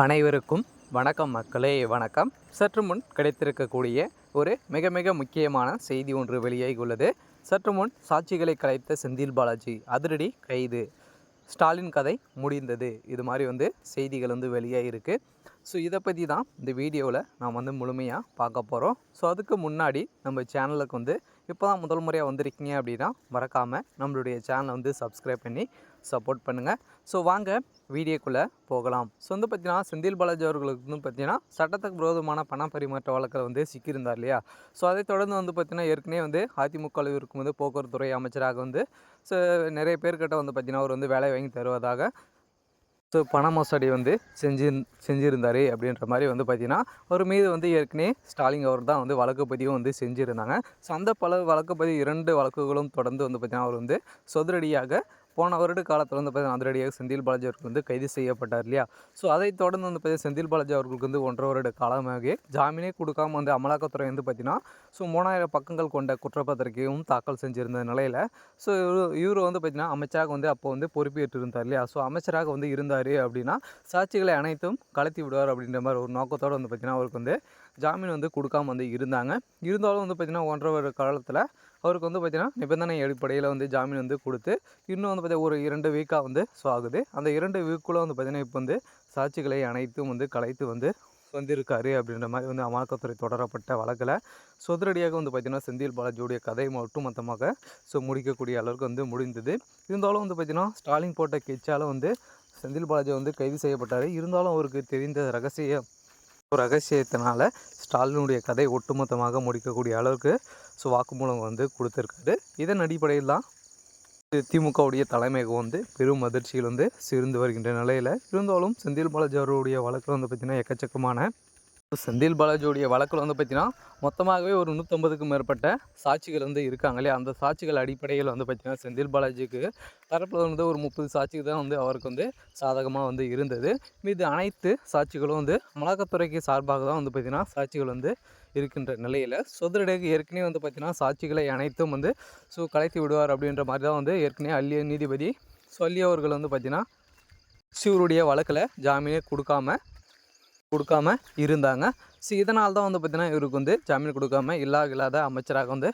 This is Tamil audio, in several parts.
அனைவருக்கும் வணக்கம் மக்களே, வணக்கம். சற்று முன் கிடைத்திருக்கக்கூடிய ஒரு மிக மிக முக்கியமான செய்தி ஒன்று வெளியாகி உள்ளது. சற்று முன் சாட்சிகளை கலைத்த செந்தில் பாலாஜி அதிரடி கைது, ஸ்டாலின் கதை முடிந்தது. இது மாதிரி செய்திகள் வெளியாகிருக்கு. ஸோ இதை பற்றி தான் இந்த வீடியோவில் நாம் முழுமையாக பார்க்க போகிறோம். ஸோ அதுக்கு முன்னாடி நம்ம சேனலுக்கு இப்போ தான் முதல் முறையாக வந்திருக்கீங்க அப்படின்னா மறக்காமல் நம்மளுடைய சேனலை சப்ஸ்கிரைப் பண்ணி சப்போர்ட் பண்ணுங்கள். ஸோ வாங்க வீடியோக்குள்ளே போகலாம். ஸோ பார்த்தீங்கன்னா செந்தில் பாலாஜி அவர்களுக்கு பார்த்தீங்கன்னா சட்டத்துக்கு விரோதமான பண பரிமாற்ற வழக்கில் சிக்கியிருந்தார் இல்லையா. ஸோ அதை தொடர்ந்து பார்த்தீங்கன்னா ஏற்கனவே அதிமுக இருக்கும் போக்குவரத்து துறை அமைச்சராக ஸோ நிறைய பேர்கிட்ட பார்த்தீங்கன்னா அவர் வேலை வாங்கி தருவதாக ஸோ பண மோசடி செஞ்சுருந்தார் அப்படின்ற மாதிரி பார்த்திங்கன்னா அவர் மீது ஏற்கனவே ஸ்டாலின் அவர் தான் வழக்கு பதிவும் செஞ்சுருந்தாங்க. ஸோ அந்த வழக்கு பதிவு 2 வழக்குகளும் தொடர்ந்து பார்த்திங்கன்னா அவர் சொதரடியாக போன வருட காலத்தில் பார்த்தீங்கன்னா அதிரடியாக செந்தில் பாலாஜி அவர்கள் கைது செய்யப்பட்டார் இல்லையா. ஸோ அதை தொடர்ந்து பார்த்தீங்கன்னா செந்தில் பாலாஜி அவர்களுக்கு 1.5 வருட காலமாக ஜாமீனே கொடுக்காம அமலாக்கத்துறை பார்த்தீங்கன்னா ஸோ 3000 பக்கங்கள் கொண்ட குற்றப்பத்திரிகையும் தாக்கல் செஞ்சிருந்த நிலையில் ஸோ இவர் பார்த்தீங்கன்னா அமைச்சராக அப்போ பொறுப்பேற்று இருந்தார் இல்லையா. ஸோ அமைச்சராக இருந்தார் அப்படின்னா சாட்சிகளை அனைத்தும் கலத்தி விடுவார் அப்படின்ற மாதிரி ஒரு நோக்கத்தோடு பார்த்தீங்கன்னா அவருக்கு ஜாமீன் கொடுக்காம இருந்தாங்க. இருந்தாலும் பார்த்தீங்கன்னா 1.5 வருட காலத்தில் அவருக்கு பார்த்தீங்கன்னா நிபந்தனை அடிப்படையில் ஜாமீன் கொடுத்து இன்னும் பார்த்தீங்கன்னா ஒரு 2 வீக்காக ஸோ ஆகுது. அந்த 2 வீக்குள்ளே பார்த்தீங்கன்னா இப்போ சாட்சிகளை அனைத்தும் கலைத்து வந்திருக்காரு அப்படின்ற மாதிரி அமலாக்கத்துறை தொடரப்பட்ட வழக்கில் சொதரடியாக பார்த்தீங்கன்னா செந்தில் பாலாஜியுடைய கதை ஒட்டுமொத்தமாக ஸோ முடிக்கக்கூடிய அளவுக்கு முடிந்தது. இருந்தாலும் பார்த்தீங்கன்னா ஸ்டாலின் போட்ட கெச்சால் செந்தில் பாலாஜி கைது செய்யப்பட்டார். இருந்தாலும் அவருக்கு தெரிந்த ரகசியத்தினால ஸ்டாலினுடைய கதை ஒட்டுமொத்தமாக முடிக்கக்கூடிய அளவுக்கு ஸோ வாக்குமூலம் கொடுத்துருக்காரு. இதன் அடிப்படையில் தான் திமுகவுடைய தலைமையகம் பெரும் அதிர்ச்சியில் சிருந்து வருகின்ற நிலையில் இருந்தாலும் செந்தில் பாலாஜி அவருடைய வழக்கில் பார்த்திங்கன்னா எக்கச்சக்கமான செந்தில் பாலாஜியுடைய வழக்கில் பார்த்திங்கன்னா மொத்தமாகவே ஒரு 150க்கும் மேற்பட்ட சாட்சிகள் இருக்காங்க இல்லையா. அந்த சாட்சிகள் அடிப்படையில் பார்த்திங்கன்னா செந்தில் பாலாஜிக்கு தரப்பில் ஒரு 30 சாட்சிகள் தான் அவருக்கு சாதகமாக இருந்தது. மீது அனைத்து சாட்சிகளும் அமலாக்கத்துறைக்கு சார்பாக தான் பார்த்திங்கன்னா சாட்சிகள் இருக்கின்ற நிலையில் சொதரடியாக ஏற்கனவே பார்த்திங்கன்னா சாட்சிகளை அனைத்தும் ஸோ கலைத்து விடுவார் அப்படின்ற மாதிரி தான் ஏற்கனவே அள்ளி நீதிபதி சொல்லி அவர்கள் பார்த்திங்கன்னா சிவருடைய வழக்கில் ஜாமீனே கொடுக்காம இருந்தாங்க. ஸோ இதனால் தான் பார்த்திங்கன்னா இவருக்கு ஜாமீன் கொடுக்காம இல்லாத அமைச்சராக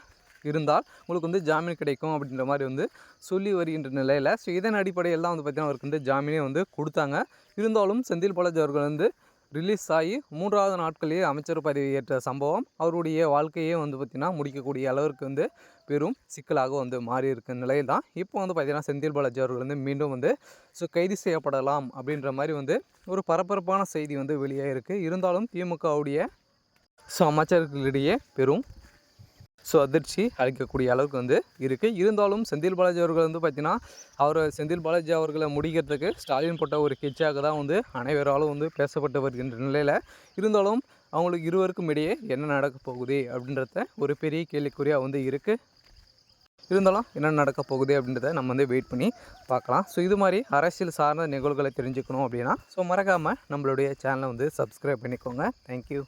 இருந்தால் உங்களுக்கு ஜாமீன் கிடைக்கும் அப்படின்ற மாதிரி சொல்லி வருகின்ற நிலையில் ஸோ இதன் அடிப்படையில் தான் பார்த்திங்கன்னா அவருக்கு ஜாமீனே கொடுத்தாங்க. இருந்தாலும் செந்தில் பாலாஜி அவர்கள் ரிலீஸ் ஆகி 3வது நாட்களிலே அமைச்சர் பதவி ஏற்ற சம்பவம் அவருடைய வாழ்க்கையே பார்த்திங்கன்னா முடிக்கக்கூடிய அளவிற்கு பெரும் சிக்கலாக மாறி இருக்க நிலையில் தான் இப்போ பார்த்திங்கன்னா செந்தில் பாலாஜி அவர்கள் மீண்டும் ஸோ கைது செய்யப்படலாம் அப்படின்ற மாதிரி ஒரு பரபரப்பான செய்தி வெளியாக இருக்குது. இருந்தாலும் திமுகவுடைய ஸோ அமைச்சர்களிடையே பெரும் ஸோ அதிர்ச்சி அளிக்கக்கூடிய அளவுக்கு இருக்குது. இருந்தாலும் செந்தில் பாலாஜி அவர்கள் பார்த்திங்கன்னா செந்தில் பாலாஜி அவர்களை முடிக்கிறதுக்கு ஸ்டாலின் போட்ட ஒரு கெச்சாக தான் அனைவராலும் பேசப்பட்டு வருகின்ற நிலையில் இருந்தாலும் அவங்களுக்கு இருவருக்கும் இடையே என்ன நடக்க போகுது அப்படின்றத ஒரு பெரிய கேள்விக்குறியாக இருக்குது. இருந்தாலும் என்ன நடக்க போகுது அப்படின்றத நம்ம வெயிட் பண்ணி பார்க்கலாம். ஸோ இது மாதிரி அரசியல் சார்ந்த நிகழ்வுகளை தெரிஞ்சுக்கணும் அப்படின்னா ஸோ மறக்காமல் நம்மளுடைய சேனலை சப்ஸ்கிரைப் பண்ணிக்கோங்க. தேங்க்யூ.